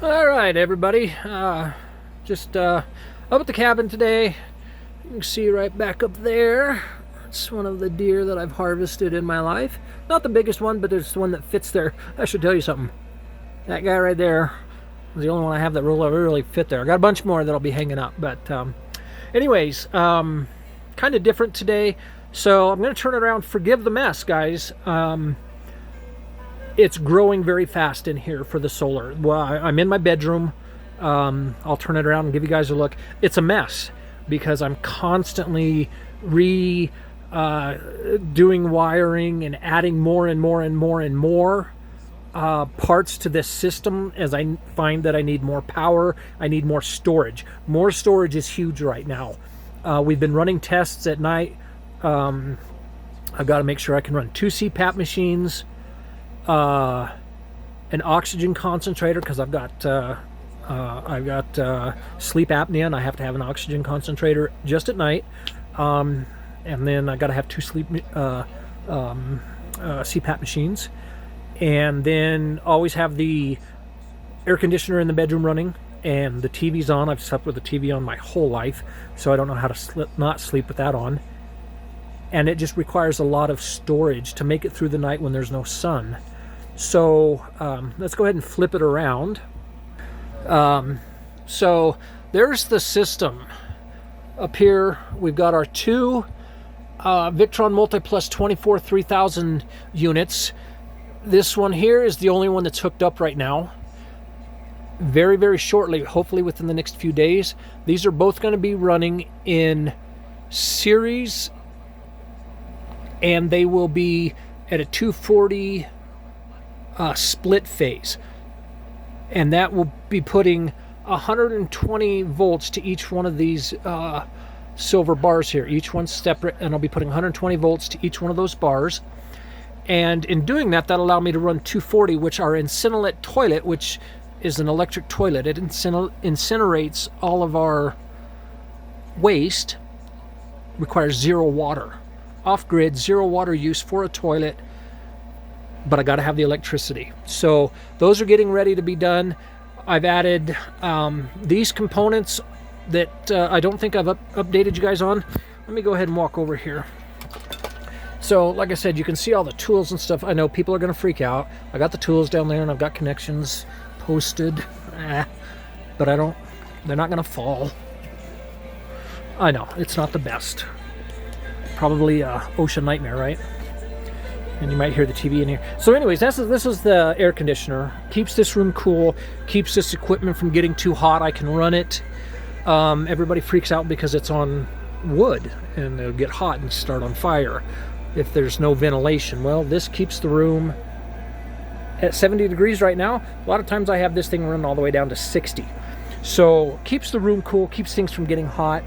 All right, everybody. Just up at the cabin today. You can see right back up there. It's one of the deer that I've harvested in my life. Not the biggest one, but it's the one that fits there. I should tell you something. That guy right there is the only one I have that really fit there. I got a bunch more that'll be hanging up. But anyways, kind of different today. So I'm going to turn it around. Forgive the mess, guys. It's growing very fast in here for the solar. Well, I'm in my bedroom. I'll turn it around and give you guys a look. It's a mess because I'm constantly doing wiring and adding more and more parts to this system as I find that I need more power. I need more storage. More storage is huge right now. We've been running tests at night. I've got to make sure I can run 2 CPAP machines, an oxygen concentrator, because I've got sleep apnea and I have to have an oxygen concentrator just at night, and then I got to have 2 CPAP machines, and then always have the air conditioner in the bedroom running, and the TV's on. I've slept with the TV on my whole life, so I don't know how to not sleep with that on. And it just requires a lot of storage to make it through the night when there's no sun. So let's go ahead and flip it around. So there's the system. Up here we've got our 2 Victron Multiplus 24 3000 units. This one here is the only one that's hooked up right now. Very shortly, hopefully within the next few days, these are both going to be running in series, and they will be at a 240 split phase, and that will be putting 120 volts to each one of these silver bars here. Each one's separate, and I'll be putting 120 volts to each one of those bars. And in doing that, that'll allow me to run 240, which our Incinelit toilet, which is an electric toilet. It incinerates all of our waste, requires 0 water. Off-grid, 0 water use for a toilet, but I got to have the electricity. So those are getting ready to be done. I've added these components that I don't think I've updated you guys on. Let me go ahead and walk over here. So like I said, you can see all the tools and stuff. I know people are going to freak out. I got the tools down there and I've got connections posted, but they're not going to fall. I know, it's not the best. Probably ocean nightmare, right? And you might hear the TV in here. So anyways, this is the air conditioner. Keeps this room cool, keeps this equipment from getting too hot. I can run it. Everybody freaks out because it's on wood and it'll get hot and start on fire if there's no ventilation. Well, this keeps the room at 70 degrees right now. A lot of times I have this thing run all the way down to 60. So keeps the room cool, keeps things from getting hot.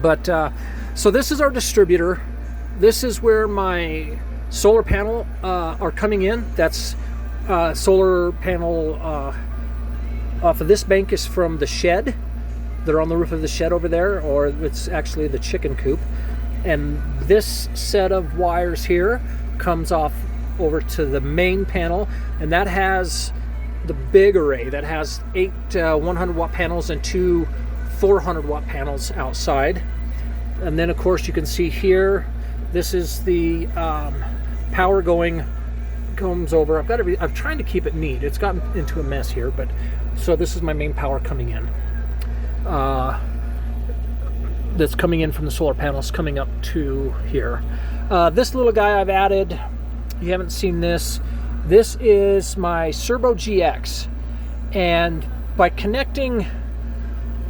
But so this is our distributor. This is where my solar panel are coming in. That's solar panel off of this bank is from the shed. They're on the roof of the shed over there, or it's actually the chicken coop. And this set of wires here comes off over to the main panel, and that has the big array that has 8 100 watt panels and 2 400 watt panels outside. And then of course you can see here, this is the power comes over. I'm trying to keep it neat. It's gotten into a mess here, but so this is my main power coming in. That's coming in from the solar panels coming up to here. This little guy I've added, you haven't seen this. This is my Serbo GX, and by connecting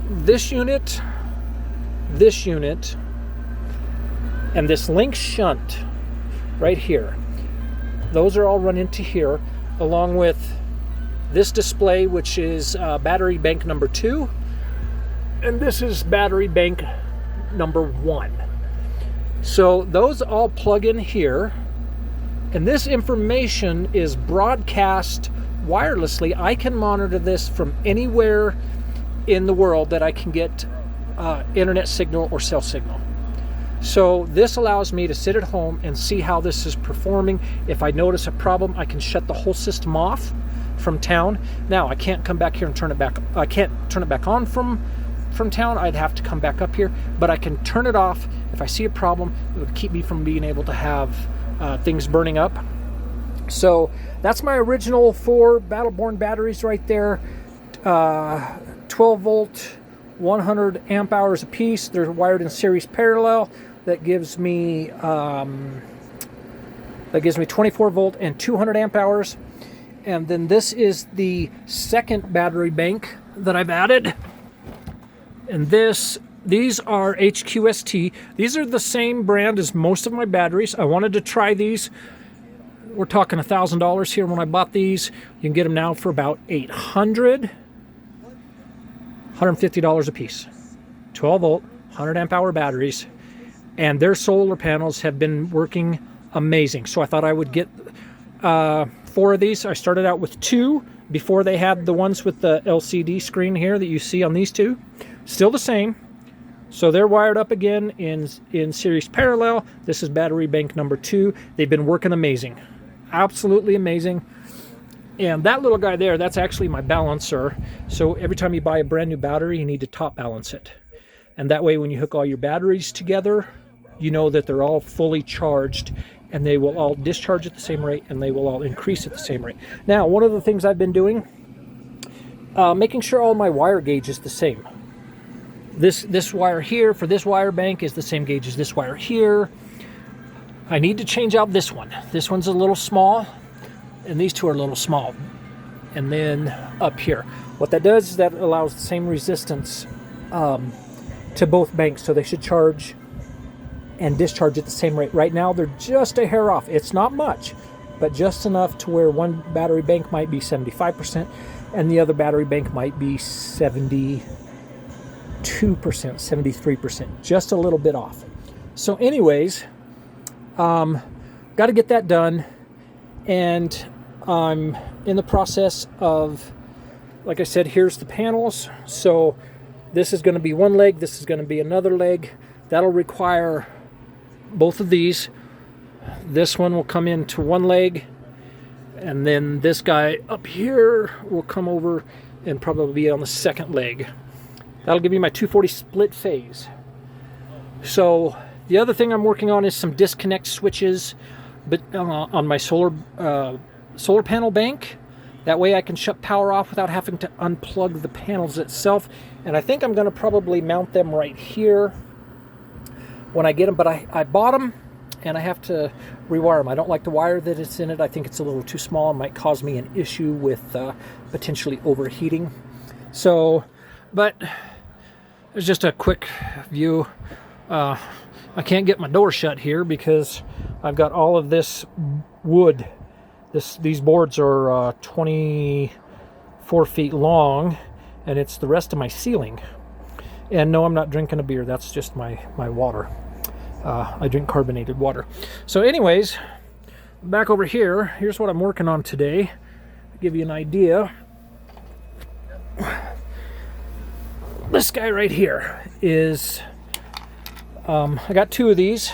this unit, and this link shunt right here, those are all run into here, along with this display, which is battery bank number 2, and this is battery bank number 1. So those all plug in here, and this information is broadcast wirelessly. I can monitor this from anywhere in the world that I can get internet signal or cell signal. So this allows me to sit at home and see how this is performing. If I notice a problem, I can shut the whole system off from town. Now I can't come back here and turn it back. I can't turn it back on from town. I'd have to come back up here, but I can turn it off if I see a problem. It would keep me from being able to have things burning up. So that's my original 4 Battleborn batteries right there. 12 volt, 100 amp hours a piece. They're wired in series parallel. That gives me 24 volt and 200 amp hours. And then this is the second battery bank that I've added. And these are HQST. These are the same brand as most of my batteries. I wanted to try these. We're talking $1,000 here when I bought these. You can get them now for about $150 a piece. 12 volt, 100 amp hour batteries. And their solar panels have been working amazing. So I thought I would get 4 of these. I started out with 2 before they had the ones with the LCD screen here that you see on these 2. Still the same. So they're wired up again in series parallel. This is battery bank number 2. They've been working amazing. Absolutely amazing. And that little guy there, that's actually my balancer. So every time you buy a brand new battery, you need to top balance it. And that way when you hook all your batteries together, you know that they're all fully charged and they will all discharge at the same rate and they will all increase at the same rate. Now, one of the things I've been doing, making sure all my wire gauge is the same. This wire here for this wire bank is the same gauge as this wire here. I need to change out this one. This one's a little small, and these 2 are a little small. And then up here. What that does is that allows the same resistance to both banks, so they should charge and discharge at the same rate. Right now, they're just a hair off. It's not much, but just enough to where one battery bank might be 75%, and the other battery bank might be 72%, 73%, just a little bit off. So anyways, got to get that done, and I'm in the process of, like I said, here's the panels. So this is going to be one leg, this is going to be another leg. That'll require both of these. This one will come into one leg, and then this guy up here will come over and probably be on the second leg. That'll give me my 240 split phase. So the other thing I'm working on is some disconnect switches, but on my solar panel bank. That way I can shut power off without having to unplug the panels itself. And I think I'm going to probably mount them right here when I get them. But I bought them, and I have to rewire them. I don't like the wire that it's in it. I think it's a little too small. It might cause me an issue with potentially overheating. So, but it's just a quick view. I can't get my door shut here because I've got all of this wood. These boards are 24 feet long, and it's the rest of my ceiling. And no, I'm not drinking a beer. That's just my water. I drink carbonated water. So anyways, back over here, here's what I'm working on today. To give you an idea. This guy right here is, I got 2 of these.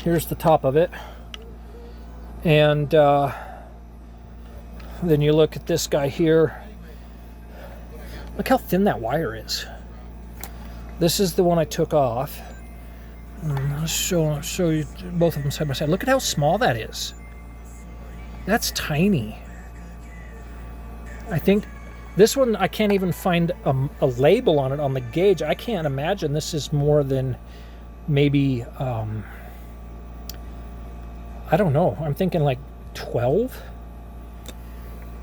Here's the top of it. And then you look at this guy here. Look how thin that wire is. This is the one I took off. I'll show you both of them side by side. Look at how small that is. That's tiny. I think this one, I can't even find a label on it on the gauge. I can't imagine this is more than maybe, I don't know. I'm thinking like 12.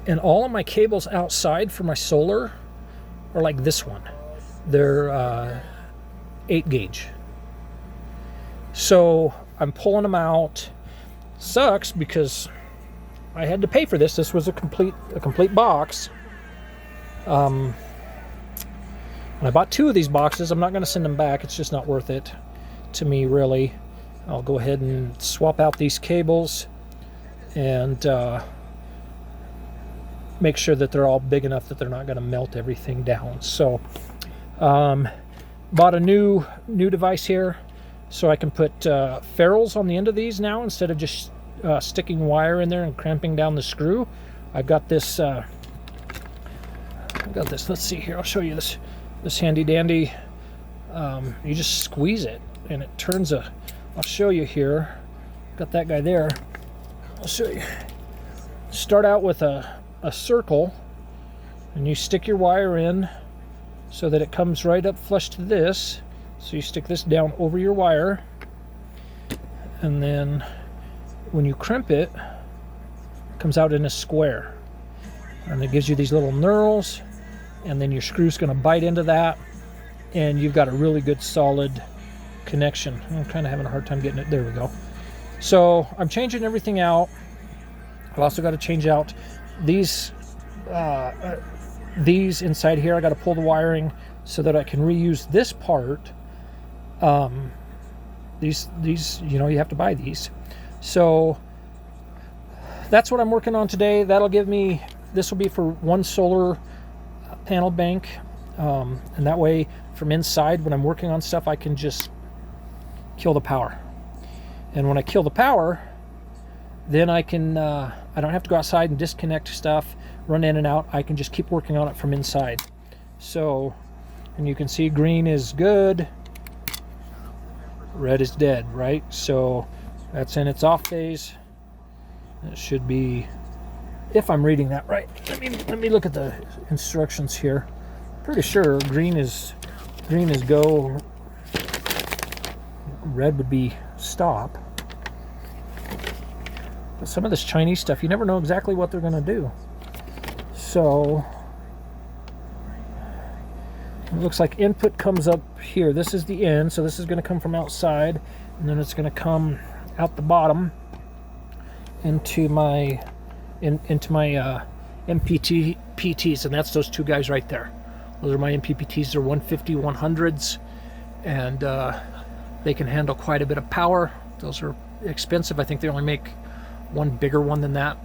And all of my cables outside for my solar are like this one. They're 8 gauge. So I'm pulling them out. Sucks because I had to pay for this. This was a complete box. And I bought 2 of these boxes. I'm not going to send them back. It's just not worth it to me, really. I'll go ahead and swap out these cables and make sure that they're all big enough that they're not going to melt everything down. So bought a new device here so I can put ferrules on the end of these now instead of just sticking wire in there and cramping down the screw. I've got this. Let's see here. I'll show you this handy dandy. You just squeeze it, and it turns a. I'll show you here. Got that guy there. I'll show you. Start out with a circle, and you stick your wire in so that it comes right up flush to this. So you stick this down over your wire, and then when you crimp it, it comes out in a square, and it gives you these little knurls, and then your screw's going to bite into that, and you've got a really good solid connection. I'm kind of having a hard time getting it. There we go. So I'm changing everything out. I've also got to change out these inside here. I got to pull the wiring so that I can reuse this part. These you know, you have to buy these. So that's what I'm working on today. That'll give me, this will be for one solar panel bank, and that way from inside when I'm working on stuff I can just kill the power. And when I kill the power, then I can I don't have to go outside and disconnect stuff, run in and out. I can just keep working on it from inside. So, and you can see green is good, red is dead, right? So that's in its off phase. It should be, if I'm reading that right. Let me look at the instructions here. Pretty sure green is go, red would be stop. But some of this Chinese stuff, you never know exactly what they're going to do. So it looks like input comes up here. This is the end, so this is going to come from outside, and then it's going to come out the bottom into my MPPTs, and that's those two guys right there. Those are my MPPTs. They're 150 100s, and they can handle quite a bit of power. Those are expensive. I think they only make one bigger one than that,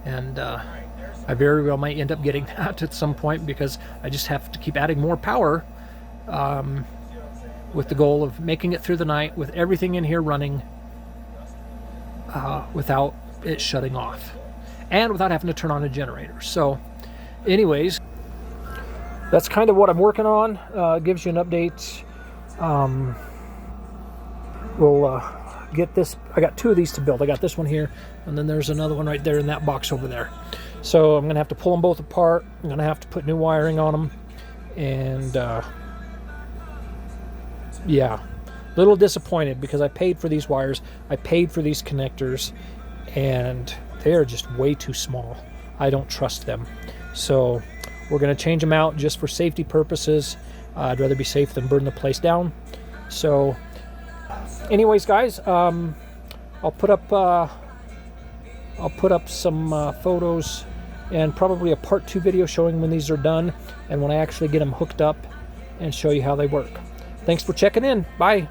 and I very well might end up getting that at some point, because I just have to keep adding more power, with the goal of making it through the night with everything in here running without it shutting off, and without having to turn on a generator. So anyways, that's kind of what I'm working on. Gives you an update. We'll get this. I got two of these to build. I got this one here, and then there's another one right there in that box over there. So I'm gonna have to pull them both apart. I'm gonna have to put new wiring on them, and yeah, a little disappointed because I paid for these wires, I paid for these connectors, and they are just way too small. I don't trust them. So we're gonna change them out just for safety purposes. I'd rather be safe than burn the place down. So anyways, guys, I'll put up some photos and probably a part 2 video showing when these are done and when I actually get them hooked up and show you how they work. Thanks for checking in. Bye.